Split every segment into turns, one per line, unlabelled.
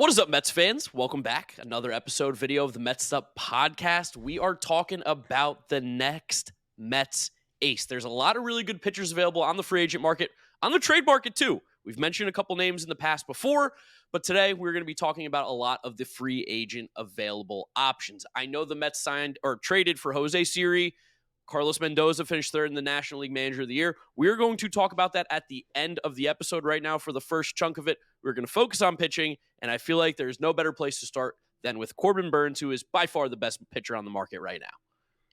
What is up, Mets fans? Welcome back. Another episode video of the Mets'd podcast. We are talking about the next Mets ace. There's a lot of really good pitchers available on the free agent market, on the trade market too. We've mentioned a couple names in the past before, but today we're going to be talking about a lot of the free agent available options. I know the Mets signed or traded for Jose Siri. Carlos Mendoza finished third in the National League Manager of the Year. We're going to talk about that at the end of the episode. Right now, for the first chunk of it, we're going to focus on pitching, and I feel like there's no better place to start than with Corbin Burnes, who is by far the best pitcher on the market right now.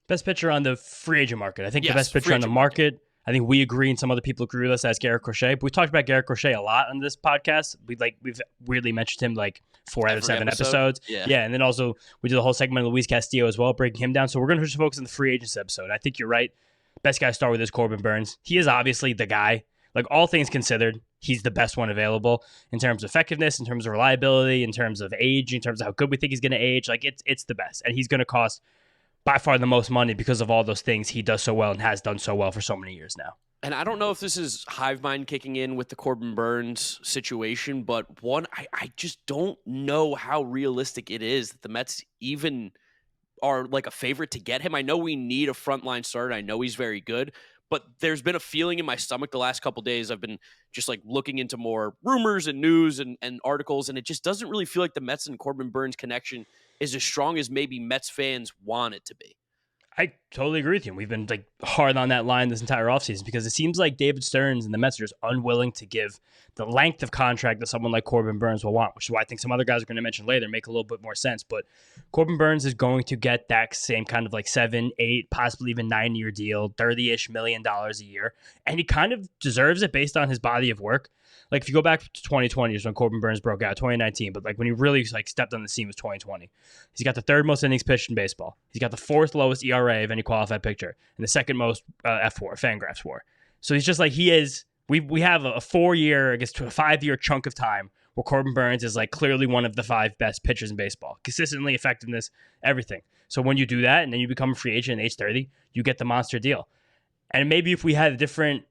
Best pitcher on the free agent market. I think the best pitcher on the market. I think we agree, and some other people agree with us, as Garrett Crochet. But we talked about Garrett Crochet a lot on this podcast. We've weirdly mentioned him like 4 out of 7 episodes. Yeah, and then also we did a whole segment of Luis Castillo as well, breaking him down. So we're going to just focus on the free agents episode. I think you're right. Best guy to start with is Corbin Burnes. He is obviously the guy. Like, all things considered, he's the best one available in terms of effectiveness, in terms of reliability, in terms of age, in terms of how good we think he's going to age. Like, it's the best. And he's going to cost by far the most money because of all those things he does so well and has done so well for so many years now.
And I don't know if this is hive mind kicking in with the Corbin Burnes situation, but I just don't know how realistic it is that the Mets even are like a favorite to get him. I know we need a frontline starter. I know he's very good, but there's been a feeling in my stomach the last couple of days. I've been just like looking into more rumors and news and articles, and it just doesn't really feel like the Mets and Corbin Burnes connection is as strong as maybe Mets fans want it to be.
I totally agree with you. We've been like hard on that line this entire offseason because it seems like David Stearns and the Mets are just unwilling to give the length of contract that someone like Corbin Burnes will want, which is why I think some other guys are going to mention later make a little bit more sense. But Corbin Burnes is going to get that same kind of like 7, 8, possibly even 9-year deal, $30-ish million a year. And he kind of deserves it based on his body of work. Like, if you go back to 2020 is when Corbin Burnes broke out, 2019, but like when he really like stepped on the scene was 2020. He's got the 3rd most innings pitched in baseball. He's got the 4th lowest ERA of any qualified pitcher and the 2nd most F4, Fangraphs WAR. So he's just like, he is, we have a 4-year, I guess to a 5-year chunk of time where Corbin Burnes is like clearly one of the 5 best pitchers in baseball. Consistently, effectiveness, everything. So when you do that and then you become a free agent at age 30, you get the monster deal. And maybe if we had a different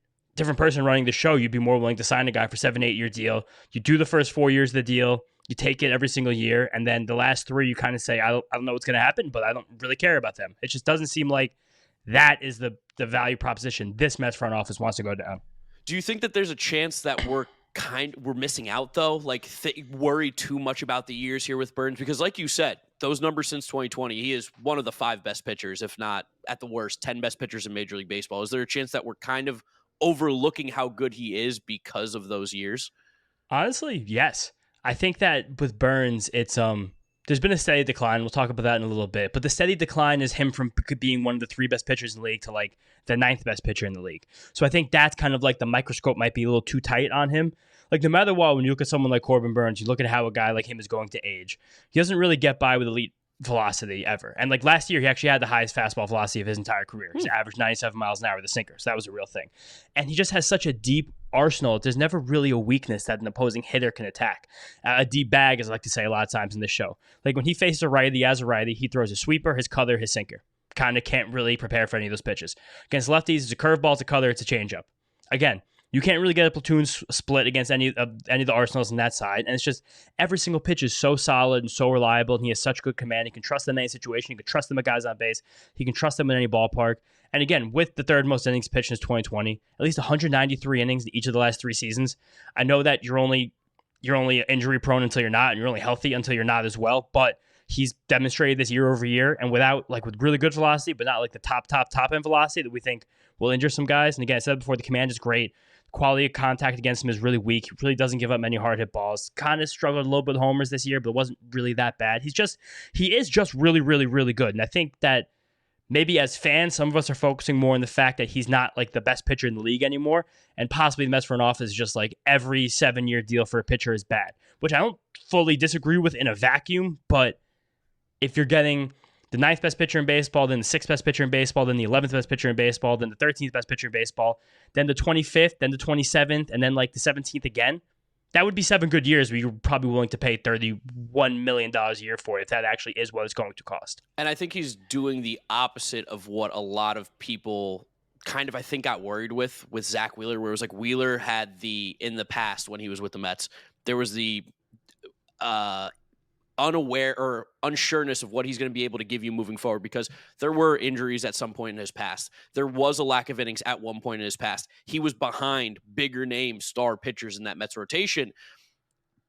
person running the show, you'd be more willing to sign a guy for 7, 8-year deal. You do the first 4 years of the deal, you take it every single year, and then the last 3 you kind of say, I don't know what's going to happen, but I don't really care about them. It just doesn't seem like that is the value proposition this Mets front office wants to go down.
Do you think that there's a chance that we're missing out though? Like, worry too much about the years here with Burnes? Because like you said, those numbers since 2020, he is one of the 5 best pitchers, if not at the worst 10 best pitchers in Major League Baseball. Is there a chance that we're kind of overlooking how good he is because of those years?
Honestly, yes. I think that with Burnes, it's there's been a steady decline. We'll talk about that in a little bit. But the steady decline is him from being one of the 3 best pitchers in the league to like the 9th best pitcher in the league. So I think that's kind of like the microscope might be a little too tight on him. Like, no matter what, when you look at someone like Corbin Burnes, you look at how a guy like him is going to age. He doesn't really get by with elite velocity ever. And like last year, he actually had the highest fastball velocity of his entire career. He's averaged 97 miles an hour with a sinker. So that was a real thing. And he just has such a deep arsenal. There's never really a weakness that an opposing hitter can attack. A deep bag, as I like to say a lot of times in this show. Like, when he faces a righty as a righty, he throws a sweeper, his cutter, his sinker. Kind of can't really prepare for any of those pitches. Against lefties, it's a curveball, it's a cutter, it's a changeup. Again, you can't really get a platoon split against any of the arsenals on that side. And it's just every single pitch is so solid and so reliable. And he has such good command. You can trust them in any situation. You can trust them with guys on base. He can trust them in any ballpark. And again, with the 3rd most innings pitched since 2020, at least 193 innings in each of the last 3 seasons. I know that you're only injury prone until you're not, and you're only healthy until you're not as well. But he's demonstrated this year over year, and with really good velocity, but not like the top end velocity that we think will injure some guys. And again, I said before, the command is great. Quality of contact against him is really weak. He really doesn't give up many hard hit balls. Kind of struggled a little bit with homers this year, but it wasn't really that bad. He is just really, really, really good. And I think that maybe as fans, some of us are focusing more on the fact that he's not like the best pitcher in the league anymore. And possibly the Mets front office is just like every 7-year deal for a pitcher is bad, which I don't fully disagree with in a vacuum. But if you're getting the 9th best pitcher in baseball, then the 6th best pitcher in baseball, then the 11th best pitcher in baseball, then the 13th best pitcher in baseball, then the 25th, then the 27th, and then like the 17th again. That would be 7 good years where you're probably willing to pay $31 million a year for it, if that actually is what it's going to cost.
And I think he's doing the opposite of what a lot of people kind of, I think, got worried with Zach Wheeler, where it was like Wheeler had in the past when he was with the Mets, there was the unaware or unsureness of what he's going to be able to give you moving forward, because there were injuries at some point in his past. There was a lack of innings at one point in his past. He was behind bigger name star pitchers in that Mets rotation,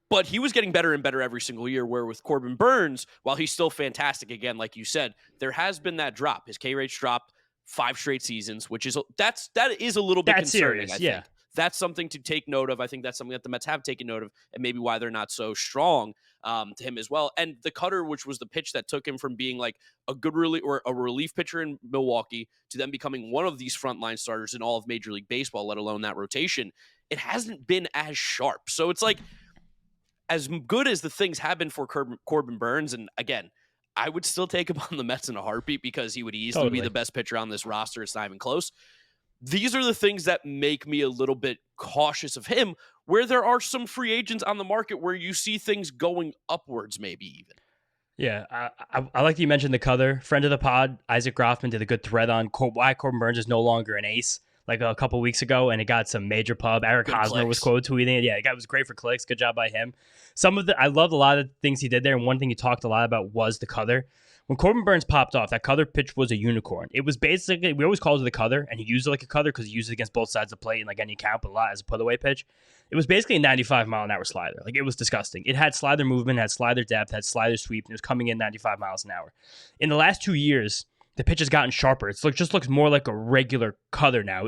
but he was getting better and better every single year, where with Corbin Burnes, while he's still fantastic, again, like you said, there has been that drop. His K rate's dropped 5 straight seasons, which is that is a little bit concerning,
serious,
I think. That's something to take note of. I think that's something that the Mets have taken note of, and maybe why they're not so strong to him as well. And the cutter, which was the pitch that took him from being like a good a relief pitcher in Milwaukee to then becoming one of these frontline starters in all of Major League Baseball, let alone that rotation, it hasn't been as sharp. So it's like, as good as the things have been for Corbin Burnes, and again, I would still take him on the Mets in a heartbeat because he would easily be the best pitcher on this roster. It's not even close. These are the things that make me a little bit cautious of him, where there are some free agents on the market where you see things going upwards, maybe even.
Yeah, I like that you mentioned the color. Friend of the pod, Isaac Groffman, did a good thread on why Corbin Burnes is no longer an ace, like a couple weeks ago, and it got some major pub. Eric Hosmer was quote tweeting it. Yeah, it was great for clicks. Good job by him. I loved a lot of things he did there, and one thing he talked a lot about was the color. When Corbin Burnes popped off, that color pitch was a unicorn. It was basically, we always called it the color, and he used it like a color because he used it against both sides of the plate in like any count, but a lot as a put away pitch. It was basically a 95-mile-an-hour slider. Like, it was disgusting. It had slider movement, had slider depth, had slider sweep, and it was coming in 95 miles an hour. In the last 2 years, the pitch has gotten sharper. It just looks more like a regular color now.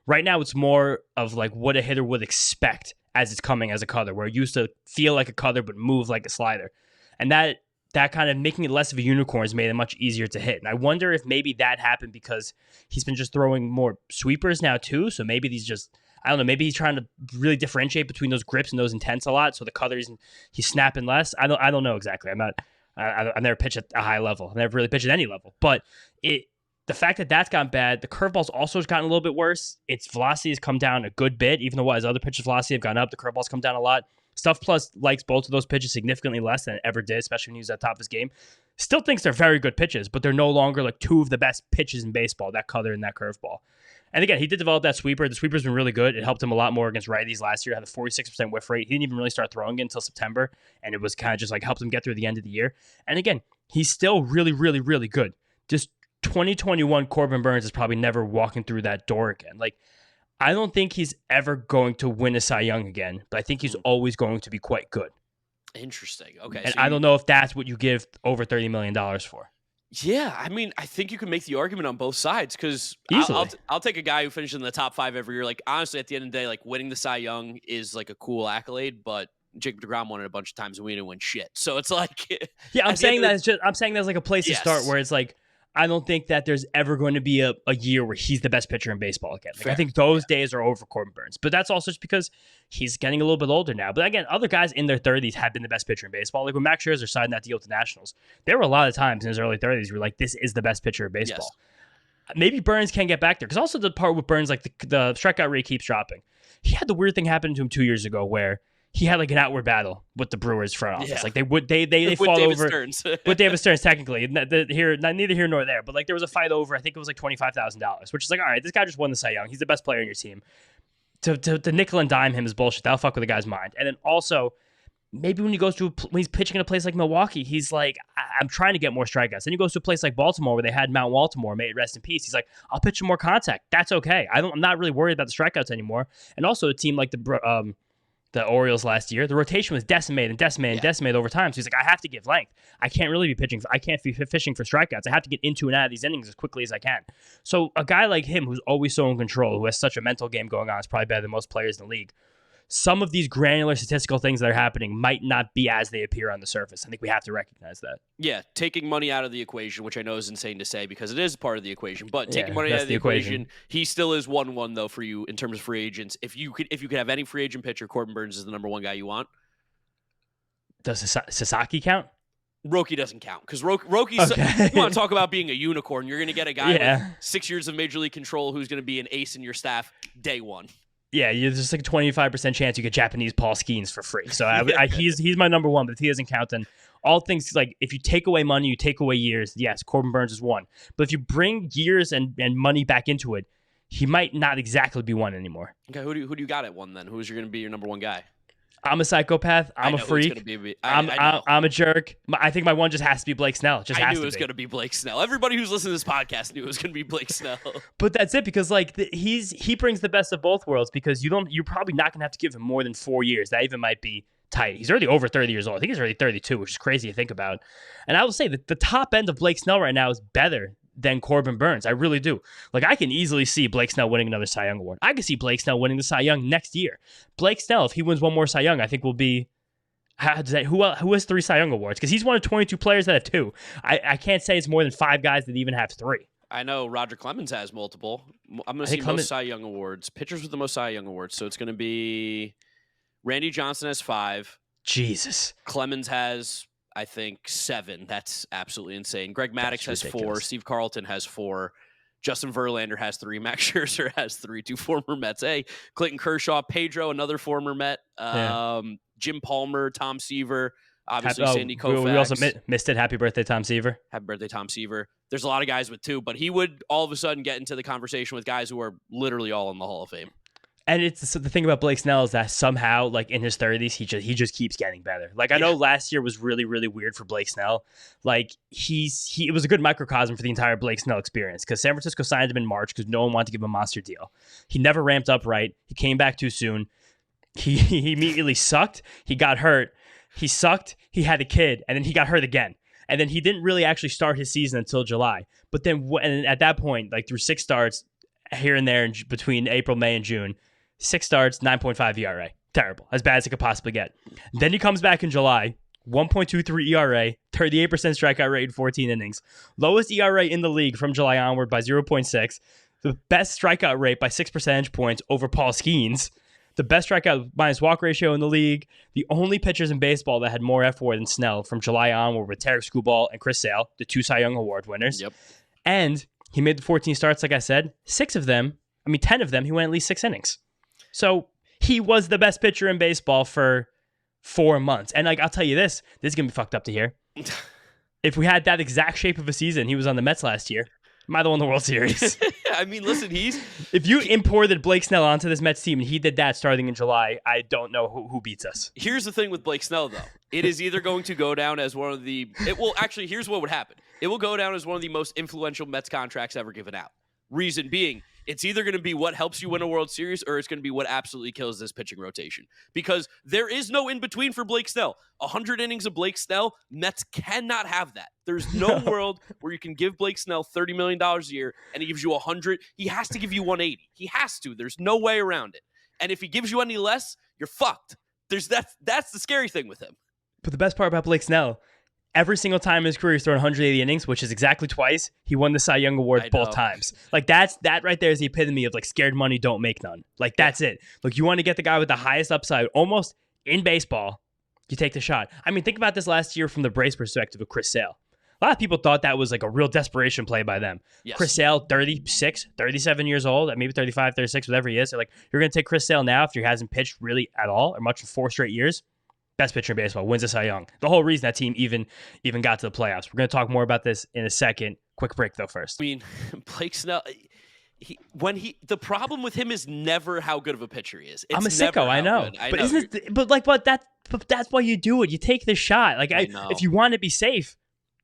Right now it's more of like what a hitter would expect as it's coming as a color, where it used to feel like a color but move like a slider. And that kind of making it less of a unicorn has made it much easier to hit. And I wonder if maybe that happened because he's been just throwing more sweepers now too. So maybe I don't know, maybe he's trying to really differentiate between those grips and those intents a lot. So the color he's snapping less. I don't know exactly. I've never pitched at a high level. I've never really pitched at any level. But the fact that that's gotten bad, the curveball's also has gotten a little bit worse. Its velocity has come down a good bit, even though his other pitches' velocity have gone up. The curveball's come down a lot. Stuff Plus likes both of those pitches significantly less than it ever did, especially when he was at the top of his game. Still thinks they're very good pitches, but they're no longer like two of the best pitches in baseball, that color and that curveball. And again, he did develop that sweeper. The sweeper's been really good. It helped him a lot more against righties last year. Had a 46% whiff rate. He didn't even really start throwing it until September, and it was kind of just like helped him get through the end of the year. And again, he's still really, really, really good. Just 2021 Corbin Burnes is probably never walking through that door again. Like, I don't think he's ever going to win a Cy Young again, but I think he's always going to be quite good.
Interesting. Okay.
And I don't know if that's what you give over $30 million for.
Yeah, I mean, I think you can make the argument on both sides, because I'll take a guy who finishes in the top 5 every year. Like, honestly, at the end of the day, like, winning the Cy Young is like a cool accolade, but Jacob deGrom won it a bunch of times and we didn't win shit. So it's like,
yeah, I'm saying that's like a place to start where it's like, I don't think that there's ever going to be a year where he's the best pitcher in baseball again. Like, I think those days are over for Corbin Burnes. But that's also just because he's getting a little bit older now. But again, other guys in their 30s have been the best pitcher in baseball. Like when Max Scherzer signed that deal with the Nationals, there were a lot of times in his early 30s where like, this is the best pitcher in baseball. Yes. Maybe Burnes can get back there. Because also the part with Burnes, like the strikeout rate keeps dropping. He had the weird thing happen to him 2 years ago where he had like an outward battle with the Brewers front office. Yeah. Like they fall over with David Stearns technically. Neither here nor there. But like there was a fight over, I think it was like $25,000, which is like, all right, this guy just won the Cy Young. He's the best player on your team. To nickel and dime him is bullshit. That'll fuck with the guy's mind. And then also, maybe when he's pitching in a place like Milwaukee, he's like, I'm trying to get more strikeouts. Then he goes to a place like Baltimore where they had Mount Baltimore, may it rest in peace. He's like, I'll pitch him more contact. That's okay. I'm not really worried about the strikeouts anymore. And also a team like the Orioles last year, the rotation was decimated over time. So he's like, I have to give length. I can't really be pitching. I can't be fishing for strikeouts. I have to get into and out of these innings as quickly as I can. So a guy like him, who's always so in control, who has such a mental game going on, is probably better than most players in the league. Some of these granular statistical things that are happening might not be as they appear on the surface. I think we have to recognize that. Yeah, taking money out of the equation, which I know is insane to say because it is part of the equation, but taking money out of the equation, he still is 1-1 though for you in terms of free agents. If you could have any free agent pitcher, Corbin Burnes is the number one guy you want. Does Sasaki count? Roki doesn't count because Roki's you want to talk about being a unicorn. You're going to get a guy with 6 years of major league control who's going to be an ace in your staff day one. Yeah, there's just like a 25% chance you get Japanese Paul Skeens for free. So he's my number one, but if he doesn't count, then all things like if you take away money, you take away years. Yes, Corbin Burnes is one. But if you bring years and money back into it, he might not exactly be one anymore. Okay, who do you got at one then? Who's going to be your number one guy? I'm a psychopath. I'm a freak. I'm a jerk. I think my one just has to be Blake Snell.
I knew it was going to be Blake Snell. Everybody who's listening to this podcast knew it was going to be Blake Snell.
But that's it, because like he brings the best of both worlds, because you're probably not going to have to give him more than 4 years. That even might be tight. He's already over 30 years old. I think he's already 32, which is crazy to think about. And I will say that the top end of Blake Snell right now is better than Corbin Burnes. I really do. Like, I can easily see Blake Snell winning another Cy Young award. I can see Blake Snell winning the Cy Young next year. Blake Snell, if he wins one more Cy Young, I think will be who has 3 Cy Young awards? Because he's one of 22 players that have 2. I can't say it's more than 5 guys that even have 3.
I know Roger Clemens has multiple. I'm going to see most Cy Young awards. Pitchers with the most Cy Young awards. So it's going to be Randy Johnson has 5.
Jesus.
Clemens has, I think, 7. That's absolutely insane. Greg Maddux has ridiculous. 4. Steve Carlton has 4. Justin Verlander has 3. Max Scherzer has 3. 2 former Mets. Clayton Kershaw, Pedro, another former Met. Jim Palmer, Tom Seaver, obviously Sandy Koufax.
We also missed it. Happy birthday, Tom Seaver.
Happy birthday, Tom Seaver. There's a lot of guys with 2, but he would all of a sudden get into the conversation with guys who are literally all in the Hall of Fame.
And it's the thing about Blake Snell is that somehow, like in his 30s, he just keeps getting better. Like I know last year was really, really weird for Blake Snell. Like it was a good microcosm for the entire Blake Snell experience, because San Francisco signed him in March because no one wanted to give him a monster deal. He never ramped up right. He came back too soon. He immediately sucked. He got hurt. He sucked. He had a kid, and then he got hurt again. And then he didn't really actually start his season until July. But then and at that point, like through 6 starts here and there between April, May, and June, 6 starts, 9.5 ERA. Terrible. As bad as it could possibly get. Then he comes back in July, 1.23 ERA, 38% strikeout rate in 14 innings. Lowest ERA in the league from July onward by 0.6. The best strikeout rate by 6 percentage points over Paul Skeens. The best strikeout minus walk ratio in the league. The only pitchers in baseball that had more F4 than Snell from July on were Tarek Skubal and Chris Sale, the 2 Cy Young Award winners.
Yep.
And he made the 14 starts, like I said. 10 of them, he went at least 6 innings. So he was the best pitcher in baseball for 4 months. And like I'll tell you this is going to be fucked up to hear. If we had that exact shape of a season he was on the Mets last year, might have won the World Series.
I mean, listen,
if you imported Blake Snell onto this Mets team and he did that starting in July, I don't know who beats us.
Here's the thing with Blake Snell, though. It is either going to go down as one of the here's what would happen. It will go down as one of the most influential Mets contracts ever given out. Reason being, it's either going to be what helps you win a World Series or it's going to be what absolutely kills this pitching rotation. Because there is no in-between for Blake Snell. 100 innings of Blake Snell, Mets cannot have that. There's no world where you can give Blake Snell $30 million a year and he gives you 100. He has to give you 180. He has to. There's no way around it. And if he gives you any less, you're fucked. That's the scary thing with him.
But the best part about Blake Snell, every single time in his career he's thrown 180 innings, which is exactly twice, he won the Cy Young Award both times. Like that right there is the epitome of like scared money don't make none. Like that's it. Like you want to get the guy with the highest upside almost in baseball, you take the shot. I mean, think about this last year from the Braves perspective of Chris Sale. A lot of people thought that was like a real desperation play by them. Yes. Chris Sale, 36, 37 years old, maybe 35, 36, whatever he is. They're like, you're going to take Chris Sale now after he hasn't pitched really at all or much in 4 straight years? Best pitcher in baseball, wins a Cy Young. The whole reason that team even got to the playoffs. We're going to talk more about this in a second. Quick break, though, first.
I mean, Blake Snell, the problem with him is never how good of a pitcher he is.
I'm a sicko, I know. But that's why you do it. You take the shot. Like, if you want to be safe,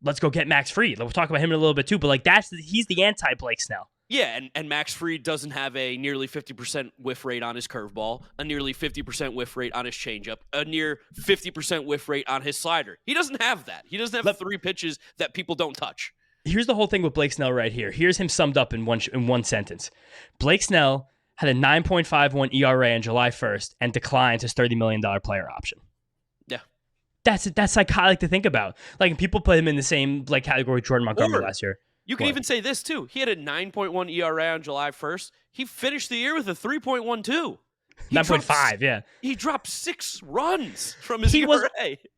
let's go get Max Fried. We'll talk about him in a little bit, too. But, like, he's the anti-Blake Snell.
Yeah, and Max Fried doesn't have a nearly 50% whiff rate on his curveball, a nearly 50% whiff rate on his changeup, a near 50% whiff rate on his slider. He doesn't have that. He doesn't have 3 pitches that people don't touch.
Here's the whole thing with Blake Snell right here. Here's him summed up in one sentence. Blake Snell had a 9.51 ERA on July 1st and declined his $30 million player option.
Yeah.
That's psychotic to think about. Like, people put him in the same like category with Jordan Montgomery last year.
You can even say this, too. He had a 9.1 ERA on July 1st. He finished the year with a 3.12.
9.5, yeah.
He dropped 6 runs from his ERA.
He was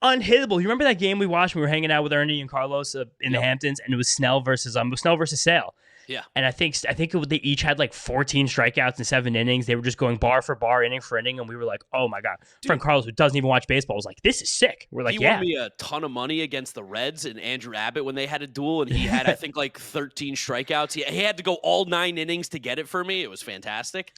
unhittable. You remember that game we watched when we were hanging out with Ernie and Carlos in the Hamptons, and it was Snell versus Sale.
Yeah.
And I think they each had like 14 strikeouts in 7 innings. They were just going bar for bar, inning for inning, and we were like, oh my God. Dude, friend Carlos, who doesn't even watch baseball, was like, this is sick. We're like,
he won me a ton of money against the Reds and Andrew Abbott when they had a duel, and he had, I think, like 13 strikeouts. He had to go all 9 innings to get it for me. It was fantastic.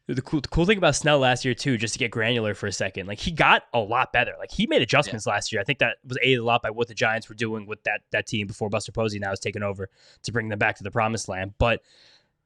The cool thing about Snell last year too, just to get granular for a second, like he got a lot better. Like he made adjustments last year. I think that was aided a lot by what the Giants were doing with that team before Buster Posey now has taken over to bring them back to the promised land. But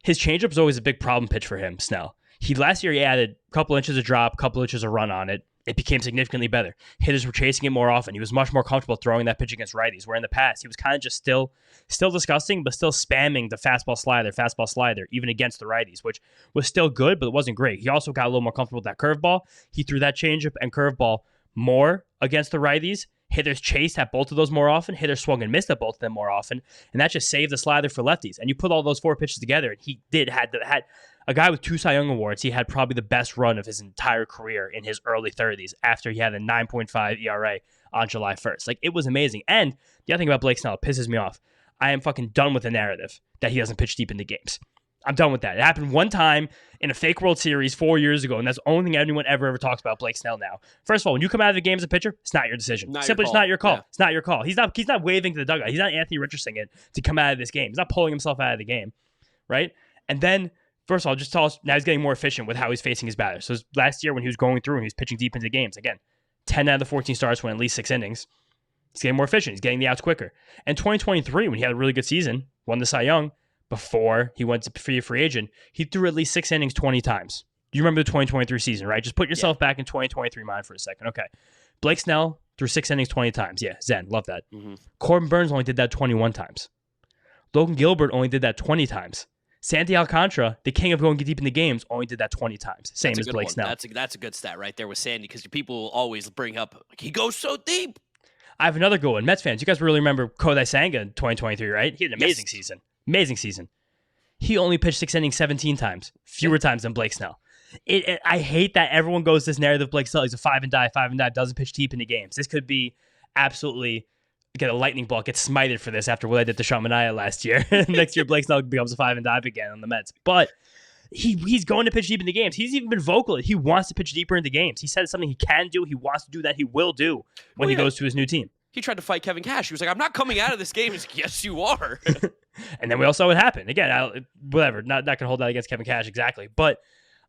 his changeup is always a big problem pitch for him, Snell. Last year he added a couple inches of drop, a couple inches of run on it. It became significantly better. Hitters were chasing it more often. He was much more comfortable throwing that pitch against righties, where in the past he was kind of just still disgusting, but still spamming the fastball slider, even against the righties, which was still good, but it wasn't great. He also got a little more comfortable with that curveball. He threw that changeup and curveball more against the righties. Hitters chased at both of those more often. Hitters swung and missed at both of them more often, and that just saved the slider for lefties. And you put all those 4 pitches together, and he had a guy with 2 Cy Young awards. He had probably the best run of his entire career in his early 30s after he had a 9.5 ERA on July 1st. Like, it was amazing. And the other thing about Blake Snell, it pisses me off. I am fucking done with the narrative that he doesn't pitch deep into games. I'm done with that. It happened one time in a fake World Series 4 years ago, and that's the only thing anyone ever talks about Blake Snell now. First of all, when you come out of the game as a pitcher, it's not your decision. Simply, it's not your call. Yeah. It's not your call. He's not waving to the dugout. He's not Anthony Richardson it to come out of this game. He's not pulling himself out of the game, right? And then, first of all, just tell us, now he's getting more efficient with how he's facing his batters. So last year when he was going through and he was pitching deep into games, again, 10 out of the 14 starts went at least 6 innings. He's getting more efficient. He's getting the outs quicker. And 2023, when he had a really good season, won the Cy Young, before he went to free agent, he threw at least 6 innings 20 times. You remember the 2023 season, right? Just put yourself back in 2023 mind for a second. Okay. Blake Snell threw 6 innings 20 times. Yeah, Zen, love that. Mm-hmm. Corbin Burnes only did that 21 times. Logan Gilbert only did that 20 times. Sandy Alcantara, the king of going deep in the games, only did that 20 times. Same as Blake Snell.
That's a good stat right there with Sandy, because people will always bring up, like, he goes so deep.
I have another good one. Mets fans, you guys really remember Kodai Senga in 2023, right? He had an amazing season. Amazing season. He only pitched 6 innings 17 times. Fewer times than Blake Snell. I hate that everyone goes this narrative. Blake Snell, he's a 5 and dive, doesn't pitch deep into games. This could be absolutely get a lightning bolt, get smited for this after what I did to Sean Manaea last year. Next year, Blake Snell becomes a 5 and dive again on the Mets. But he's going to pitch deep into games. He's even been vocal. He wants to pitch deeper into games. He said it's something he can do. He wants to do that. He will do when he goes to his new team.
He tried to fight Kevin Cash. He was like, I'm not coming out of this game. He's like, yes, you are.
And then we all saw what happened. Again, whatever. Not going to hold that against Kevin Cash exactly. But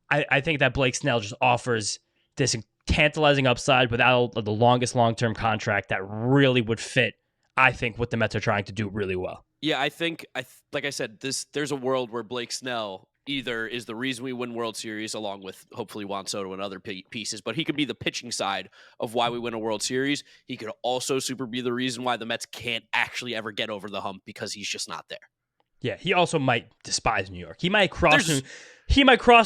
I think that Blake Snell just offers this tantalizing upside without the longest long-term contract that really would fit, I think, what the Mets are trying to do really well.
Yeah, I think, like I said, there's a world where Blake Snell either is the reason we win World Series, along with hopefully Juan Soto and other pieces, but he could be the pitching side of why we win a World Series. He could also super be the reason why the Mets can't actually ever get over the hump, because he's just not there.
Yeah, he also might despise New York. He might cross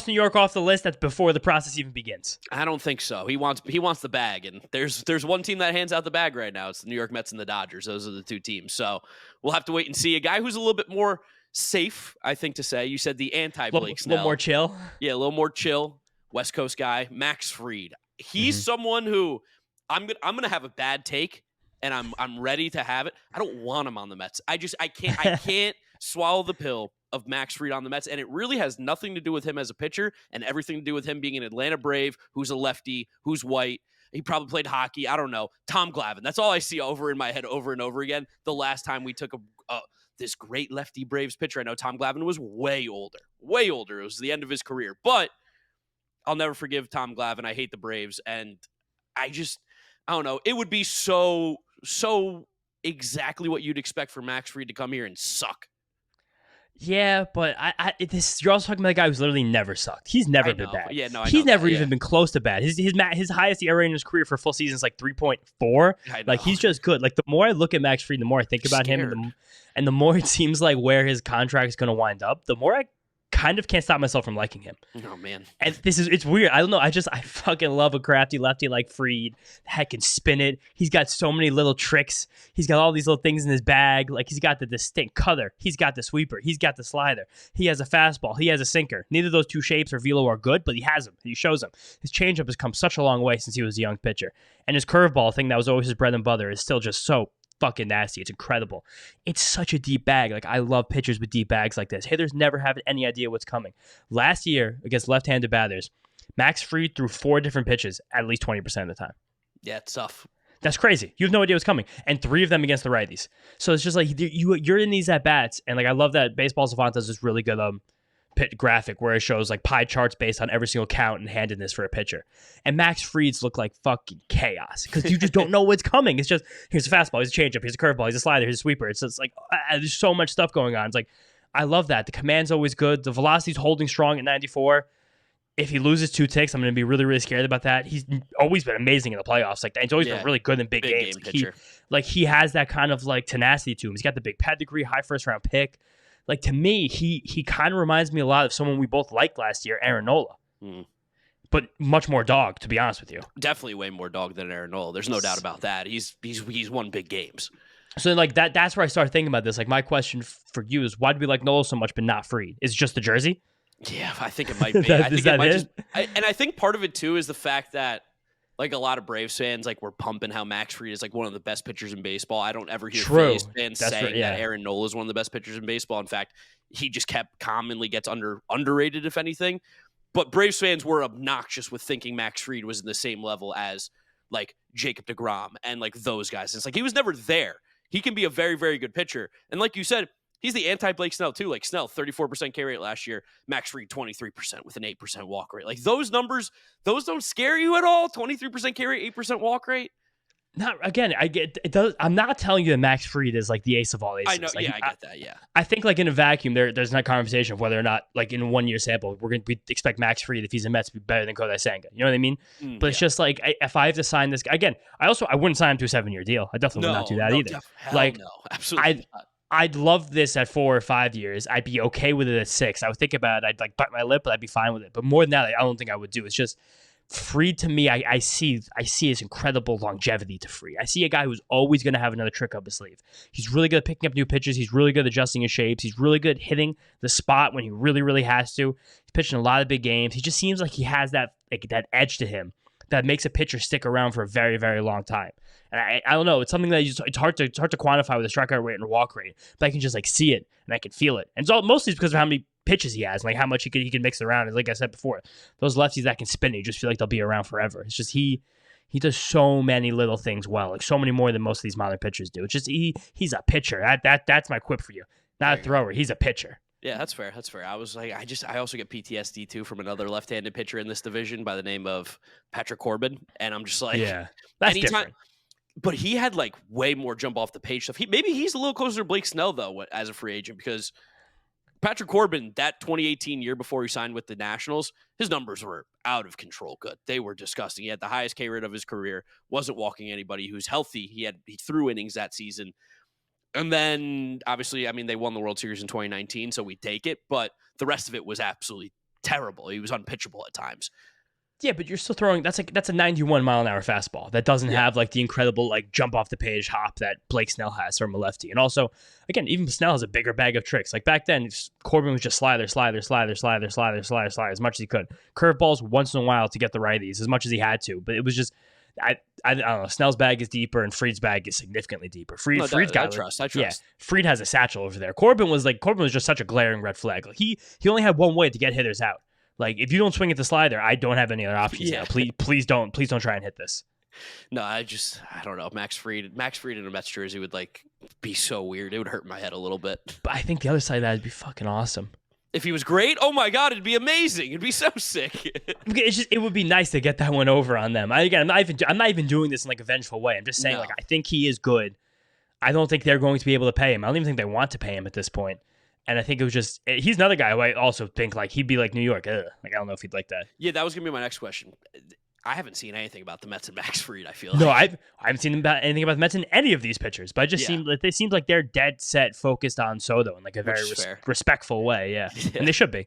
New York off the list. That's before the process even begins.
I don't think so. He wants the bag, and there's one team that hands out the bag right now. It's the New York Mets and the Dodgers. Those are the two teams. So we'll have to wait and see. A guy who's a little bit more safe, I think, to say. You said the anti-Blake Snell.
A little more chill.
Yeah, a little more chill. West Coast guy, Max Fried. He's someone who I'm gonna have a bad take, and I'm ready to have it. I don't want him on the Mets. I can't swallow the pill of Max Fried on the Mets, and it really has nothing to do with him as a pitcher and everything to do with him being an Atlanta Brave who's a lefty, who's white. He probably played hockey. I don't know. Tom Glavine. That's all I see over in my head over and over again. The last time we took this great lefty Braves pitcher, I know Tom Glavine was way older. Way older. It was the end of his career. But I'll never forgive Tom Glavine. I hate the Braves. And I don't know. It would be so exactly what you'd expect for Max Fried to come here and suck.
Yeah, but you're also talking about a guy who's literally never sucked. He's never been bad.
Yeah, no,
he's never even been close to bad. His highest ERA in his career for a full season is like 3.4. Like, he's just good. Like, the more I look at Max Fried, the more I think about him, and the more it seems like where his contract is going to wind up, the more I kind of can't stop myself from liking him.
Oh, man.
And it's weird. I don't know. I fucking love a crafty lefty like Fried. Heck, can spin it. He's got so many little tricks. He's got all these little things in his bag. Like, he's got the distinct cutter. He's got the sweeper. He's got the slider. He has a fastball. He has a sinker. Neither of those two shapes or velo are good, but he has them. He shows them. His changeup has come such a long way since he was a young pitcher. And his curveball thing that was always his bread and butter is still just so fucking nasty. It's incredible. It's such a deep bag. Like, I love pitchers with deep bags like this. Hitters never have any idea what's coming. Last year against left-handed batters, Max Fried threw 4 different pitches at least 20% of the time.
Yeah, it's tough.
That's crazy. You have no idea what's coming. And 3 of them against the righties. So it's just like you're in these at-bats. And like, I love that Baseball Savant does this really good graphic where it shows like pie charts based on every single count and handedness for a pitcher. And Max Fried's look like fucking chaos because you just don't know what's coming. It's just, here's a fastball, here's a changeup, here's a curveball, here's a slider, here's a sweeper. It's just like, there's so much stuff going on. It's like, I love that. The command's always good. The velocity's holding strong at 94. If he loses 2 ticks, I'm going to be really, really scared about that. He's always been amazing in the playoffs. Like, he's always been really good in big games. He has that kind of like tenacity to him. He's got the big pedigree, high first round pick. Like, to me, he kind of reminds me a lot of someone we both liked last year, Aaron Nola. But much more dog, to be honest with you.
Definitely way more dog than Aaron Nola. There's no doubt about that. He's won big games.
So like that's where I started thinking about this. Like, my question for you is, why do we like Nola so much but not Fried? Is it just the jersey?
Yeah, I think it might be. I think part of it too is the fact that like a lot of Braves fans like were pumping how Max Fried is like one of the best pitchers in baseball. I don't ever hear Phillies fans saying that Aaron Nola is one of the best pitchers in baseball. In fact, he just commonly gets underrated, if anything. But Braves fans were obnoxious with thinking Max Fried was in the same level as like Jacob deGrom and like those guys. It's like he was never there. He can be a very, very good pitcher. And like you said, he's the anti-Blake Snell, too. Like, Snell, 34% K rate last year. Max Fried, 23% with an 8% walk rate. Like, those numbers, those don't scare you at all? 23% K rate, 8% walk rate?
Not again. I get it. Does. I'm not telling you that Max Fried is like the ace of all aces.
I know.
Like,
I get that. Yeah.
I think like in a vacuum, there's not conversation of whether or not like in a 1 year sample we expect Max Fried, if he's a Mets, to be better than Kodai Senga. You know what I mean? But it's just like if I have to sign this again, I wouldn't sign him to a 7-year deal. I definitely would not do that either. Like,
no, absolutely not.
I'd love this at 4 or 5 years. I'd be okay with it at 6. I would think about it. I'd like bite my lip, but I'd be fine with it. But more than that, I don't think I would do. It's just Fried to me. I see his incredible longevity to Fried. I see a guy who's always going to have another trick up his sleeve. He's really good at picking up new pitches. He's really good at adjusting his shapes. He's really good at hitting the spot when he really, really has to. He's pitching a lot of big games. He just seems like he has that edge to him that makes a pitcher stick around for a very, very long time. And I don't know. It's something that it's hard to quantify with a strikeout rate and a walk rate, but I can just like see it and I can feel it. And it's all mostly because of how many pitches he has and like how much he can mix around. And like I said before, those lefties that can spin, you just feel like they'll be around forever. It's just he does so many little things well, like so many more than most of these modern pitchers do. It's just he's a pitcher. That's my quip for you. Not a thrower. He's a pitcher.
Yeah, that's fair. I was like, I also get PTSD too from another left-handed pitcher in this division by the name of Patrick Corbin, and I'm just like,
yeah, that's different.
But he had like way more jump off the page stuff. Maybe he's a little closer to Blake Snell though as a free agent, because Patrick Corbin, that 2018 year before he signed with the Nationals, his numbers were out of control good. They were disgusting. He had the highest K rate of his career, wasn't walking anybody, who's healthy. He threw innings that season. And then, obviously, I mean, they won the World Series in 2019, so we take it. But the rest of it was absolutely terrible. He was unpitchable at times. Yeah,
but you're still throwing. That's a 91 mile an hour fastball that doesn't have like the incredible like jump off the page hop that Blake Snell has from a lefty. And also, again, even Snell has a bigger bag of tricks. Like back then, Corbin was just slider as much as he could. Curveballs once in a while to get the righties as much as he had to. But it was just. I don't know. Snell's bag is deeper and Fried's bag is significantly deeper. Fried's got
I trust.
Yeah, Fried has a satchel over there. Corbin was just such a glaring red flag. Like he only had one way to get hitters out. Like if you don't swing at the slider, I don't have any other options now. Please don't try and hit this.
No, I don't know. Max Fried in a Mets jersey would like be so weird. It would hurt my head a little bit.
But I think the other side of that would be fucking awesome.
If he was great, oh my God, it'd be amazing. It'd be so sick.
It would be nice to get that one over on them. I'm not even doing this in like a vengeful way. I'm just saying like I think he is good. I don't think they're going to be able to pay him. I don't even think they want to pay him at this point. And I think it was just he's another guy who I also think like he'd be like New York. Like I don't know if he'd like that.
Yeah, that was gonna be my next question. I haven't seen anything about the Mets and Max Fried, I feel
like. No, I haven't seen anything about the Mets in any of these pitchers, but it just seemed like they're dead set focused on Soto in like a very respectful way, yeah. And they should be.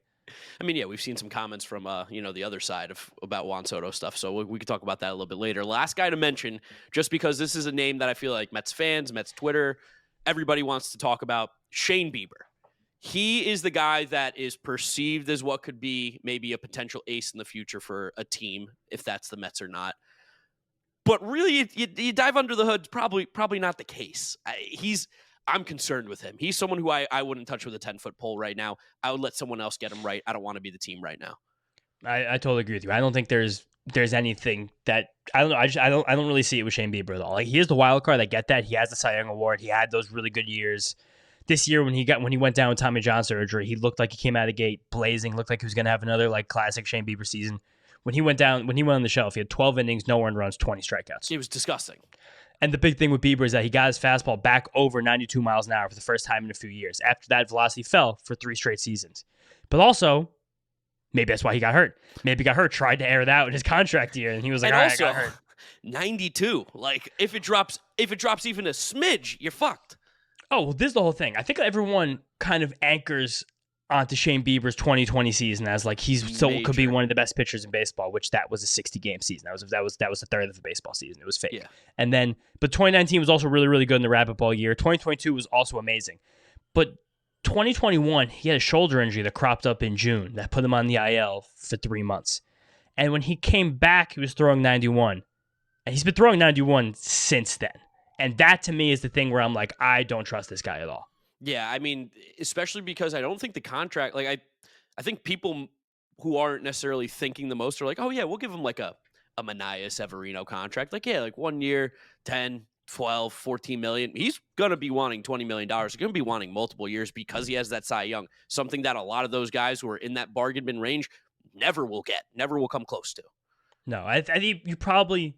I mean, yeah, we've seen some comments from the other side about Juan Soto stuff, so we could talk about that a little bit later. Last guy to mention, just because this is a name that I feel like Mets fans, Mets Twitter, everybody wants to talk about, Shane Bieber. He is the guy that is perceived as what could be maybe a potential ace in the future for a team, if that's the Mets or not. But really, you dive under the hood, probably not the case. I'm concerned with him. He's someone who I wouldn't touch with a 10-foot pole right now. I would let someone else get him right. I don't want to be the team right now.
I totally agree with you. I don't think there's anything that I don't know. I don't really see it with Shane Bieber at all. Like he is the wild card. I get that. He has the Cy Young Award. He had those really good years. This year when he went down with Tommy John surgery, he looked like he came out of the gate blazing, looked like he was going to have another like classic Shane Bieber season. When he went on the shelf, he had 12 innings, no earned runs, 20 strikeouts.
It was disgusting.
And the big thing with Bieber is that he got his fastball back over 92 miles an hour for the first time in a few years. After that, velocity fell for 3 straight seasons. But also, maybe that's why he got hurt. Maybe he got hurt, tried to air it out in his contract year, and he was like, all right, I got hurt.
92. Like, if it drops even a smidge, you're fucked.
Oh, well, this is the whole thing. I think everyone kind of anchors onto Shane Bieber's 2020 season as like he's still could be one of the best pitchers in baseball, which that was a 60-game season. That was a third of the baseball season. It was fake.
Yeah.
And then, but 2019 was also really, really good in the rabbit ball year. 2022 was also amazing. But 2021, he had a shoulder injury that cropped up in June that put him on the IL for 3 months. And when he came back, he was throwing 91. And he's been throwing 91 since then. And that, to me, is the thing where I'm like, I don't trust this guy at all.
Yeah, I mean, especially because I don't think the contract, like, I think people who aren't necessarily thinking the most are like, oh, yeah, we'll give him like a Manaea Severino contract. Like, yeah, like 1 year, 10, 12, 14 million. He's going to be wanting $20 million. He's going to be wanting multiple years because he has that Cy Young, something that a lot of those guys who are in that bargain bin range never will come close to.
No, I think it's probably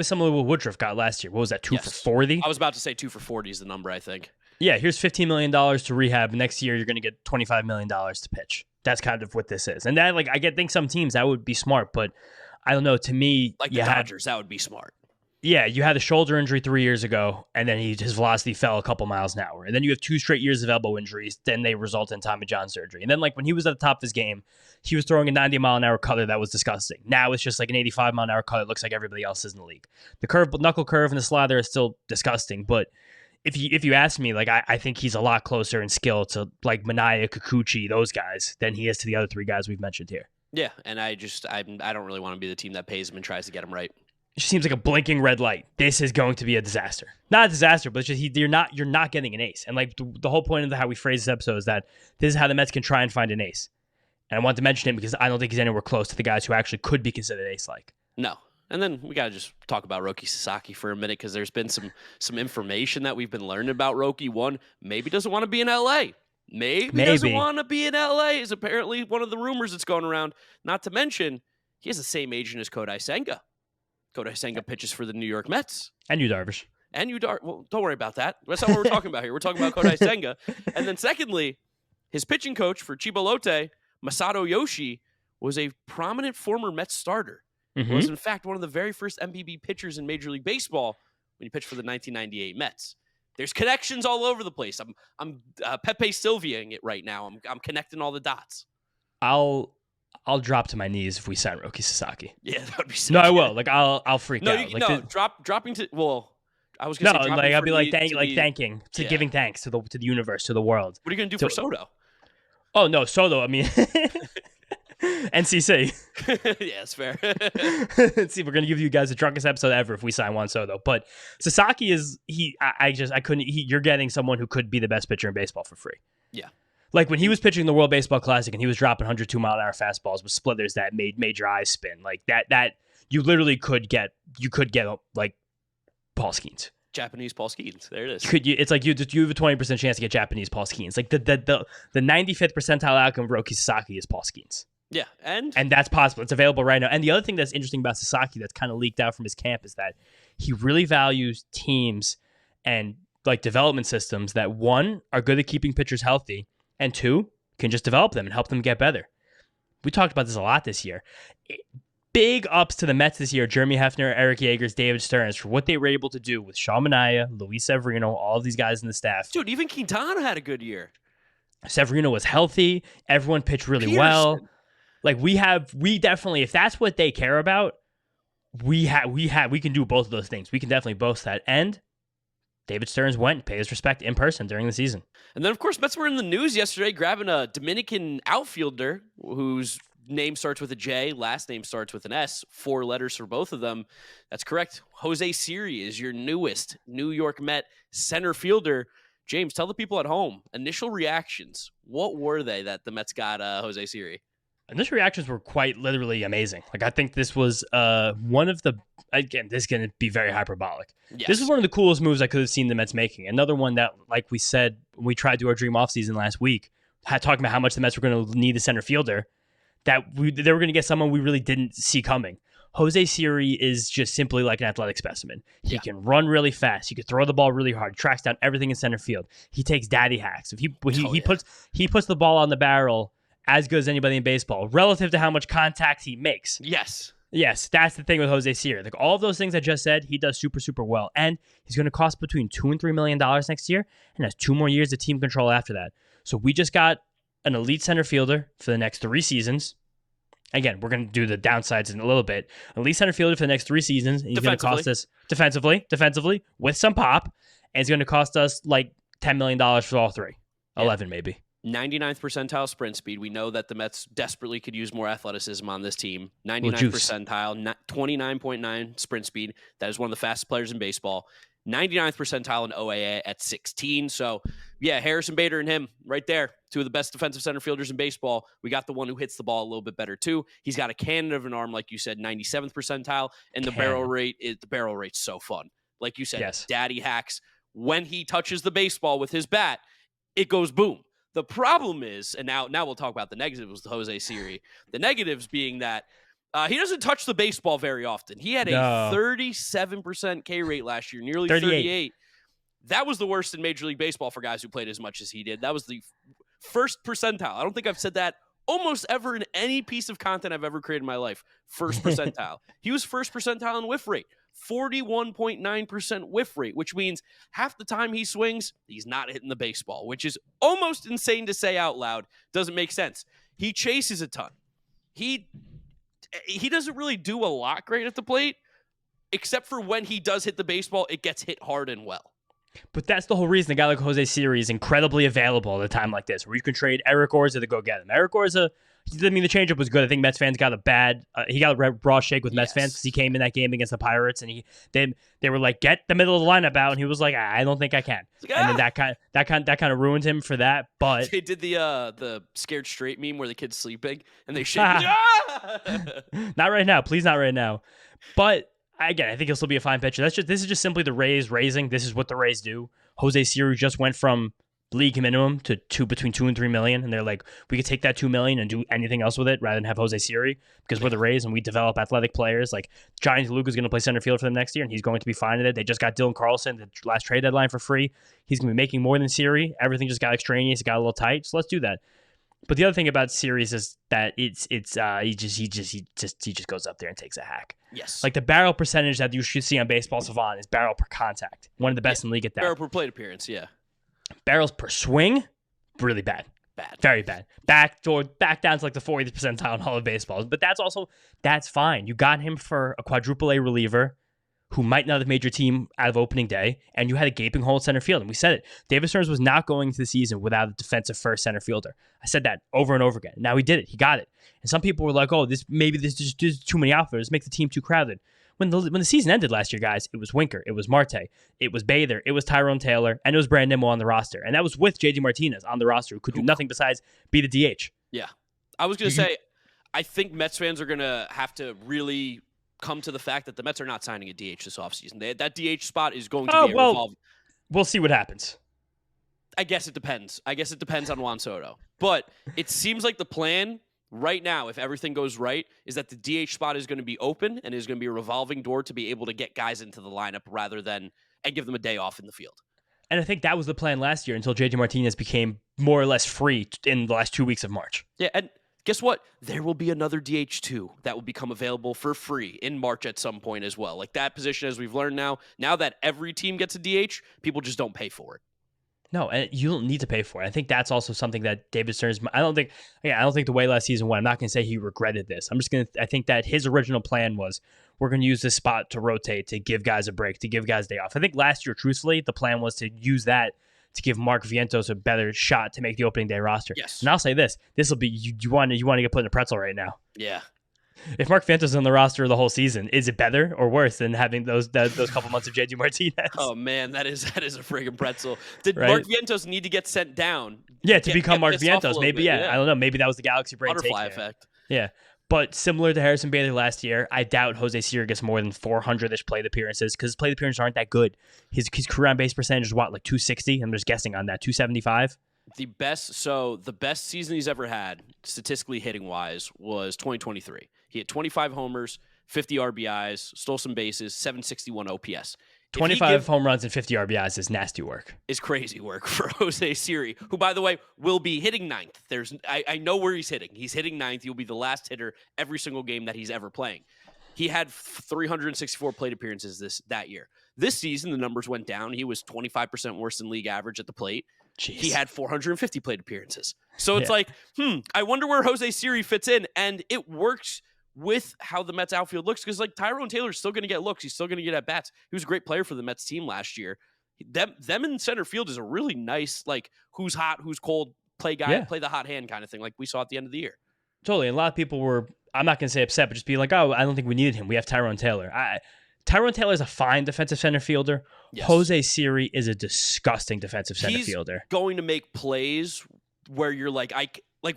similar to what Woodruff got last year. What was that, 2 for 40?
I was about to say 2 for 40 is the number, I think.
Yeah, here's $15 million to rehab. Next year, you're going to get $25 million to pitch. That's kind of what this is. And that, like, think some teams, that would be smart. But I don't know. To me,
like the Dodgers, that would be smart.
Yeah, you had a shoulder injury 3 years ago, and then his velocity fell a couple miles an hour. And then you have 2 straight years of elbow injuries. Then they result in Tommy John surgery. And then, like, when he was at the top of his game, he was throwing a 90-mile-an-hour cutter that was disgusting. Now it's just like an 85-mile-an-hour cutter that looks like everybody else's in the league. The knuckle curve and the slider are still disgusting. But if you ask me, like, I think he's a lot closer in skill to, like, Manaea, Kikuchi, those guys, than he is to the other 3 guys we've mentioned here.
Yeah, and I don't really want to be the team that pays him and tries to get him right.
It just seems like a blinking red light. This is going to be a disaster. Not a disaster, but it's just you're not getting an ace. And like the whole point of how we phrase this episode is that this is how the Mets can try and find an ace. And I want to mention him because I don't think he's anywhere close to the guys who actually could be considered ace-like.
No. And then we got to just talk about Roki Sasaki for a minute because there's been some information that we've been learning about Roki. One, maybe doesn't want to be in L.A. Maybe doesn't want to be in L.A. is apparently one of the rumors that's going around. Not to mention, he has the same agent as Kodai Senga. Kodai Senga pitches for the New York Mets.
And Yu Darvish.
Well, don't worry about that. That's not what we're talking about here. We're talking about Kodai Senga. And then secondly, his pitching coach for Chiba Lotte, Masato Yoshi, was a prominent former Mets starter. Mm-hmm. He was, in fact, one of the very first MPB pitchers in Major League Baseball when he pitched for the 1998 Mets. There's connections all over the place. I'm Pepe Silviaing it right now. I'm connecting all the dots.
I'll drop to my knees if we sign Roki Sasaki.
Yeah, that would be sick.
No, I will. Like I'll freak out.
Dropping to I was gonna say
like I'll be like giving thanks to the universe, to the world.
What are you gonna do for Soto?
Oh no, Soto. I mean, NCC.
Yeah, it's fair.
Let's see, we're gonna give you guys the drunkest episode ever if we sign Juan Soto. But Sasaki is you're getting someone who could be the best pitcher in baseball for free.
Yeah.
Like when he was pitching the World Baseball Classic and he was dropping 102-mile-an-hour fastballs with splitters that made your eyes spin. Like that you literally could get like Paul Skeens.
Japanese Paul Skeens. There it is.
It's like you have a 20% chance to get Japanese Paul Skeens. Like the 95th percentile outcome of Roki Sasaki is Paul Skeens.
Yeah, and
that's possible. It's available right now. And the other thing that's interesting about Sasaki that's kind of leaked out from his camp is that he really values teams and like development systems that, one, are good at keeping pitchers healthy, and 2, can just develop them and help them get better. We talked about this a lot this year. Big ups to the Mets this year, Jeremy Hefner, Eric Yeagers, David Stearns, for what they were able to do with Sean Manaea, Luis Severino, all of these guys in the staff.
Dude, even Quintana had a good year.
Severino was healthy. Everyone pitched really well. Like we definitely, if that's what they care about, we can do both of those things. We can definitely boast that. And David Stearns went and paid his respect in person during the season.
And then, of course, Mets were in the news yesterday grabbing a Dominican outfielder whose name starts with a J, last name starts with an S, 4 letters for both of them. That's correct. Jose Siri is your newest New York Met center fielder. James, tell the people at home, initial reactions. What were they that the Mets got Jose Siri?
Initial reactions were quite literally amazing. Like, I think this was one of the, again, this is going to be very hyperbolic.
Yes.
This is one of the coolest moves I could have seen the Mets making. Another one that, like we said, when we tried to do our dream offseason last week, talking about how much the Mets were going to need a center fielder, that they were going to get someone we really didn't see coming. Jose Siri is just simply like an athletic specimen. He can run really fast. He can throw the ball really hard. Tracks down everything in center field. He takes daddy hacks. If he puts the ball on the barrel as good as anybody in baseball, relative to how much contact he makes.
Yes,
that's the thing with Jose Siri. Like, all of those things I just said, he does super, super well. And he's going to cost between $2 and $3 million next year, and has 2 more years of team control after that. So we just got an elite center fielder for the next 3 seasons. Again, we're going to do the downsides in a little bit. Elite center fielder for the next 3 seasons. And he's going to cost us defensively, with some pop. And it's going to cost us like $10 million for all 3. 11 maybe.
99th percentile sprint speed. We know that the Mets desperately could use more athleticism on this team. 99th percentile, 29.9 sprint speed. That is one of the fastest players in baseball. 99th percentile in OAA at 16. So, yeah, Harrison Bader and him right there. 2 of the best defensive center fielders in baseball. We got the one who hits the ball a little bit better, too. He's got a cannon of an arm, like you said, 97th percentile. And the barrel rate's so fun. Like you said, daddy hacks. When he touches the baseball with his bat, it goes boom. The problem is, and now we'll talk about the negatives with Jose Siri. The negatives being that he doesn't touch the baseball very often. He had a 37% K rate last year, nearly 38. That was the worst in Major League Baseball for guys who played as much as he did. That was the first percentile. I don't think I've said that almost ever in any piece of content I've ever created in my life. First percentile. He was first percentile in whiff rate. 41.9% whiff rate, which means half the time he swings, he's not hitting the baseball, which is almost insane to say out loud. Doesn't make sense. He chases a ton. He doesn't really do a lot great at the plate, except for when he does hit the baseball, it gets hit hard and well.
But that's the whole reason a guy like Jose Siri is incredibly available at a time like this, where you can trade Eric Orza to go get him. Eric Orza, the changeup was good. I think Mets fans got he got a raw shake with Mets fans because he came in that game against the Pirates, and they were like, get the middle of the lineup out, and he was like, I don't think I can. And then that kind of ruined him for that. But
they did the scared straight meme where the kid's sleeping and they shake.
Not right now, please, not right now. But again, I think he'll still be a fine pitcher. This is just simply the Rays raising. This is what the Rays do. Jose Siri just went from league minimum to between $2 and $3 million, and they're like, we could take that $2 million and do anything else with it rather than have Jose Siri, because we're the Rays and we develop athletic players. Like, Johnny DeLuca is going to play center field for them next year, and he's going to be fine at it. They just got Dylan Carlson, the last trade deadline, for free. He's going to be making more than Siri. Everything just got extraneous. It got a little tight. So let's do that. But the other thing about Siri's is that he just goes up there and takes a hack.
Yes.
Like, the barrel percentage that you should see on Baseball Savant is barrel per contact. One of the best in the league at that.
Barrel per plate appearance, yeah.
Barrels per swing, really bad. Very bad. Back down to like the 40th percentile in all of baseball. But that's fine. You got him for a quadruple A reliever who might not have made your team out of opening day, and you had a gaping hole in center field. And we said it. David Stearns was not going into the season without a defensive first center fielder. I said that over and over again. Now he did it. He got it. And some people were like, oh, this is just too many outfielders. Make the team too crowded. When the season ended last year, guys, it was Winker, it was Marte, it was Bather, it was Tyrone Taylor, and it was Brandon Nimmo on the roster. And that was with JD Martinez on the roster, who could do nothing besides be the DH.
Yeah. I was going to say, I think Mets fans are going to have to really come to the fact that the Mets are not signing a DH this offseason. That DH spot is going to be revolving.
We'll see what happens.
I guess it depends. On Juan Soto. But it seems like the plan right now, if everything goes right, is that the DH spot is going to be open and is going to be a revolving door to be able to get guys into the lineup and give them a day off in the field.
And I think that was the plan last year until JD Martinez became more or less free in the last 2 weeks of March.
Yeah, and guess what? There will be another DH2 that will become available for free in March at some point as well. Like, that position, as we've learned now that every team gets a DH, people just don't pay for it.
No, and you don't need to pay for it. I think that's also something that David Stearns, I don't think the way last season went, I'm not going to say he regretted this. I think that his original plan was, we're going to use this spot to rotate, to give guys a break, to give guys a day off. I think last year, truthfully, the plan was to use that to give Mark Vientos a better shot to make the opening day roster.
Yes.
And I'll say this will be, you want to get put in a pretzel right now.
Yeah.
If Mark Vientos is on the roster the whole season, is it better or worse than having those couple months of JD Martinez?
Oh man, that is a friggin' pretzel. Did Mark Vientos need to get sent down?
Yeah, to become Mark Vientos. Maybe, yeah. I don't know. Maybe that was the Galaxy brain
butterfly
take
effect.
Yeah. But similar to Harrison Bader last year, I doubt Jose Siri gets more than 400-ish plate appearances because his plate appearances aren't that good. His career on base percentage is what, like 260? I'm just guessing on that. 275?
The best season he's ever had, statistically hitting wise, was 2023. He hit 25 homers, 50 RBIs, stole some bases, 761 OPS.
25 home runs and 50 RBIs is nasty work.
Is crazy work for Jose Siri, who, by the way, will be hitting ninth. I know where he's hitting. He's hitting ninth. He'll be the last hitter every single game that he's ever playing. He had 364 plate appearances that year. This season, the numbers went down. He was 25% worse than league average at the plate.
Jeez.
He had 450 plate appearances. So it's like, I wonder where Jose Siri fits in. And it works with how the Mets outfield looks, because like Tyrone Taylor's still going to get looks. He's still going to get at bats. He was a great player for the Mets team last year. Them in center field is a really nice, like, who's hot, who's cold, play the hot hand kind of thing, like we saw at the end of the year.
Totally. And a lot of people were, I'm not going to say upset, but just be like, oh, I don't think we needed him. We have Tyrone Taylor. Tyrone Taylor is a fine defensive center fielder. Yes. Jose Siri is a disgusting defensive center fielder.
He's going to make plays where you're like,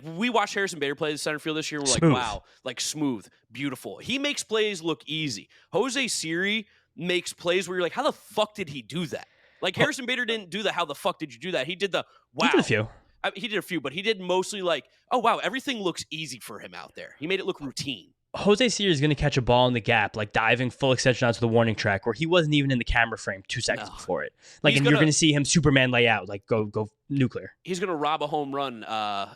we watched Harrison Bader play the center field this year. We're smooth. Like, wow, like smooth, beautiful. He makes plays look easy. Jose Siri makes plays where you're like, how the fuck did he do that? Like Harrison Bader didn't do the how the fuck did you do that? He did the wow.
He did a few.
He did a few, but he did mostly like, oh wow, everything looks easy for him out there. He made it look routine.
Jose Siri is going to catch a ball in the gap, like diving full extension onto the warning track, where he wasn't even in the camera frame 2 seconds before it. Like, and you're going to see him Superman lay out, like go nuclear.
He's going to rob a home run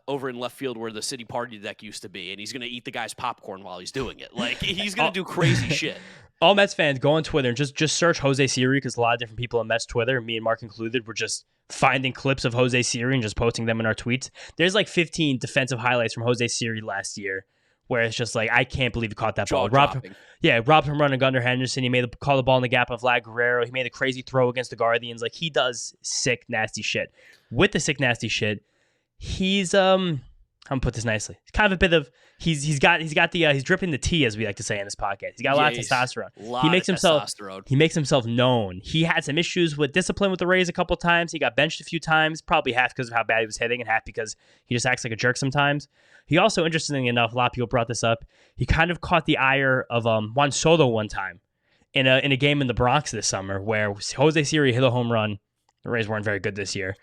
over in left field where the city party deck used to be, and he's going to eat the guy's popcorn while he's doing it. Like, he's going to do crazy shit.
All Mets fans, go on Twitter and just search Jose Siri, because a lot of different people on Mets Twitter, me and Mark included, were just finding clips of Jose Siri and just posting them in our tweets. There's like 15 defensive highlights from Jose Siri last year, where it's just like, I can't believe he caught that ball. Robbed him running Gunnar Henderson. He call the ball in the gap on Vlad Guerrero. He made a crazy throw against the Guardians. Like, he does sick, nasty shit. With the sick, nasty shit, he's I'm gonna put this nicely. It's kind of a bit of he's dripping the tea, as we like to say in this podcast. He's got a lot of testosterone. He makes himself known. He had some issues with discipline with the Rays a couple times. He got benched a few times, probably half because of how bad he was hitting and half because he just acts like a jerk sometimes. He also, interestingly enough, a lot of people brought this up, he kind of caught the ire of Juan Soto one time in a game in the Bronx this summer, where Jose Siri hit a home run. The Rays weren't very good this year.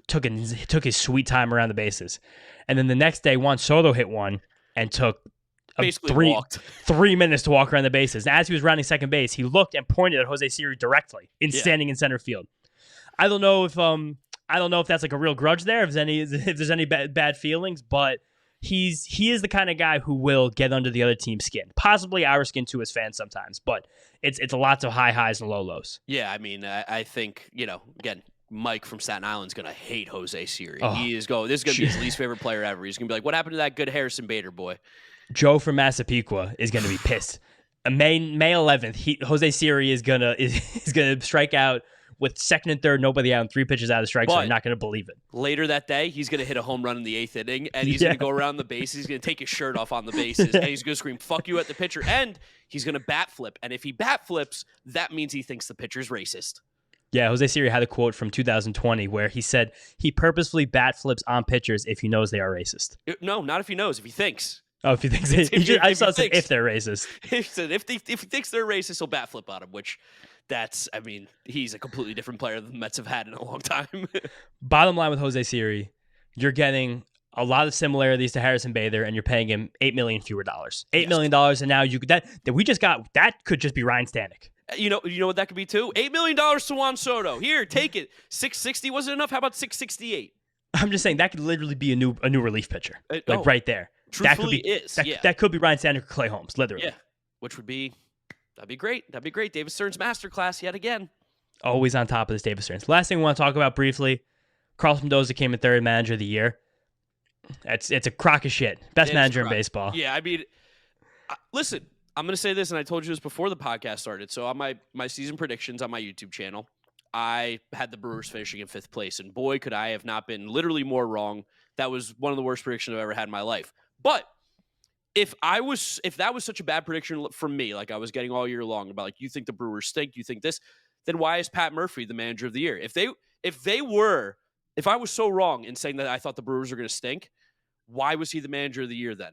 took his sweet time around the bases. And then the next day, Juan Soto hit one and took
walked
3 minutes to walk around the bases. And as he was rounding second base, he looked and pointed at Jose Siri directly, standing in center field. I don't know if that's like a real grudge there, if there's any bad feelings, but he is the kind of guy who will get under the other team's skin, possibly our skin too as fans sometimes, but it's lots of high highs and low lows.
Yeah, I mean, I think, again, Mike from Staten Island is going to hate Jose Siri.
Oh,
this is going to be his least favorite player ever. He's going to be like, what happened to that good Harrison Bader boy?
Joe from Massapequa is going to be pissed. May 11th, Jose Siri is going to strike out with second and third, nobody out, and 3 pitches out of the strike, so I'm not going to believe it.
Later that day, he's going to hit a home run in the 8th inning, and he's going to go around the bases. He's going to take his shirt off on the bases, and he's going to scream, fuck you at the pitcher, and he's going to bat flip. And if he bat flips, that means he thinks the pitcher's racist.
Yeah, Jose Siri had a quote from 2020 where he said he purposefully bat flips on pitchers if he knows they are racist.
No, not if he knows, if he thinks.
Oh, if he thinks. I saw it said if they're racist.
He said if he thinks they're racist, he'll bat flip on him, which... he's a completely different player than the Mets have had in a long time.
Bottom line with Jose Siri, you're getting a lot of similarities to Harrison Bader, and you're paying him $8 million fewer dollars. $8 million, and now that could just be Ryan Stanek.
You know what that could be too? $8 million to Juan Soto. Here, take it. 660 wasn't enough. How about 668?
I'm just saying that could literally be a new relief pitcher, right there.
Truthfully,
that could be Ryan Stanek or Clay Holmes, literally.
Yeah, which would be. That'd be great. That'd be great. David Stern's masterclass yet again.
Always on top of this, David Stearns. Last thing we want to talk about briefly, Carlos Mendoza came in third manager of the year. It's a crock of shit. Best manager in baseball.
Yeah, I mean, listen, I'm going to say this, and I told you this before the podcast started. So on my season predictions on my YouTube channel, I had the Brewers finishing in 5th place. And boy, could I have not been literally more wrong. That was one of the worst predictions I've ever had in my life. But if that was such a bad prediction from me, like I was getting all year long about like, you think the Brewers stink, you think this, then why is Pat Murphy the manager of the year? If I was so wrong in saying that I thought the Brewers were going to stink, why was he the manager of the year then?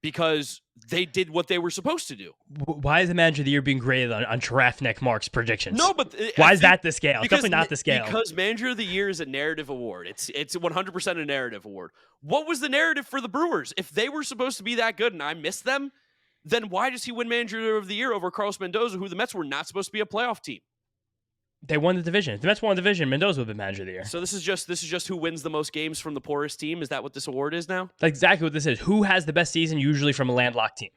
because they did what they were supposed to do.
Why is the manager of the year being graded on Giraffe Neck Mark's predictions?
No, but
why is that the scale? It's definitely not the scale.
Because manager of the year is a narrative award. It's 100% a narrative award. What was the narrative for the Brewers? If they were supposed to be that good and I missed them, then why does he win manager of the year over Carlos Mendoza, who the Mets were not supposed to be a playoff team?
They won the division. If the Mets won the division, Mendoza would have been manager of the year.
So this is just who wins the most games from the poorest team. Is that what this award is now?
That's exactly what this is. Who has the best season, usually from a landlocked team?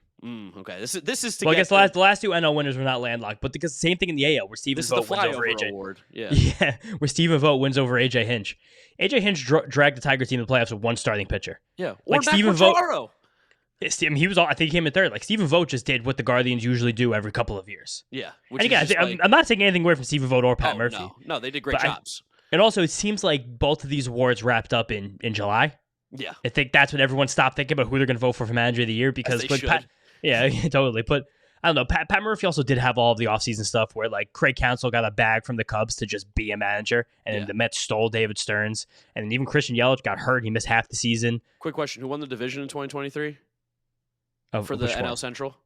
Okay. This is to
well,
get
I guess the last two NL winners were not landlocked, but because same thing in the AL, where Steven Vogt wins over AJ.
Award. Yeah.
Yeah, where Steven Vogt wins over AJ Hinch. AJ Hinch dragged the Tiger team to the playoffs with one starting pitcher.
Yeah, or
like
Steven Vogt.
I mean, he was. I think he came in third. Like Steven Vogt just did what the Guardians usually do every couple of years.
Yeah.
And again, I'm not taking anything away from Steven Vogt or Pat Murphy.
No, they did great jobs.
And also, it seems like both of these awards wrapped up in July.
Yeah.
I think that's when everyone stopped thinking about who they're going to vote for manager of the year because Pat, yeah, totally. But I don't know. Pat Murphy also did have all of the offseason stuff where like Craig Counsell got a bag from the Cubs to just be a manager, and then the Mets stole David Stearns, and then even Christian Yelich got hurt. He missed half the season.
Quick question: who won the division in 2023? For the NL Central?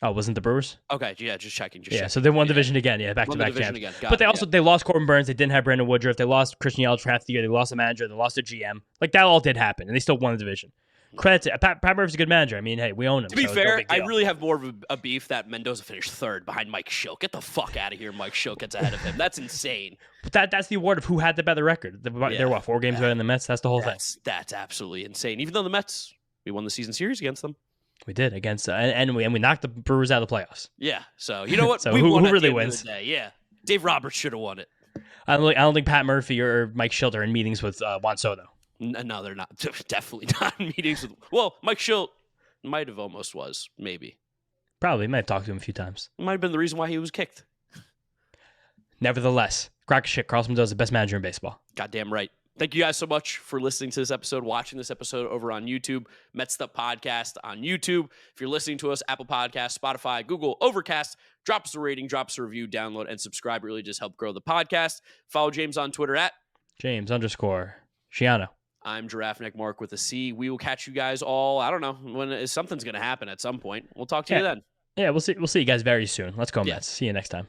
Oh, wasn't the Brewers?
Okay, yeah, just checking.
So they won division again. Yeah, back-to-back champs. But they lost Corbin Burnes. They didn't have Brandon Woodruff. They lost Christian Yelich for half the year. They lost a manager. They lost a GM. Like, that all did happen, and they still won the division. Credit to Pat Murphy's a good manager. I mean, hey, we own him.
To be fair, I really have more of a beef that Mendoza finished third behind Mike Schilt. Get the fuck out of here. Mike Schilt gets ahead of him. That's insane.
But that's the award of who had the better record. They're what, 4 games better than the Mets? That's the whole thing.
That's absolutely insane. Even though the Mets, we won the season series against them.
We did against and we knocked the Brewers out of the playoffs.
Yeah, so you know what?
So who really wins?
Yeah, Dave Roberts should have won it.
I don't think Pat Murphy or Mike Schilt are in meetings with Juan Soto.
No, they're not. Definitely not in meetings with. Well, Mike Schilt might have almost was maybe.
Probably might have talked to him a few times.
Might have been the reason why he was kicked.
Nevertheless, crack of shit. Carlos Mendoza, the best manager in baseball.
Goddamn right. Thank you guys so much for listening to this episode, watching this episode over on YouTube, Mets'd Podcast on YouTube. If you're listening to us, Apple Podcasts, Spotify, Google, Overcast, drop us a rating, drop us a review, download, and subscribe. It really just help grow the podcast. Follow James on Twitter at
James_Shiano.
I'm Giraffe Neck Mark with a C. We will catch you guys all, I don't know, when something's going to happen at some point. We'll talk to you then.
Yeah, we'll see you guys very soon. Let's go, Mets. See you next time.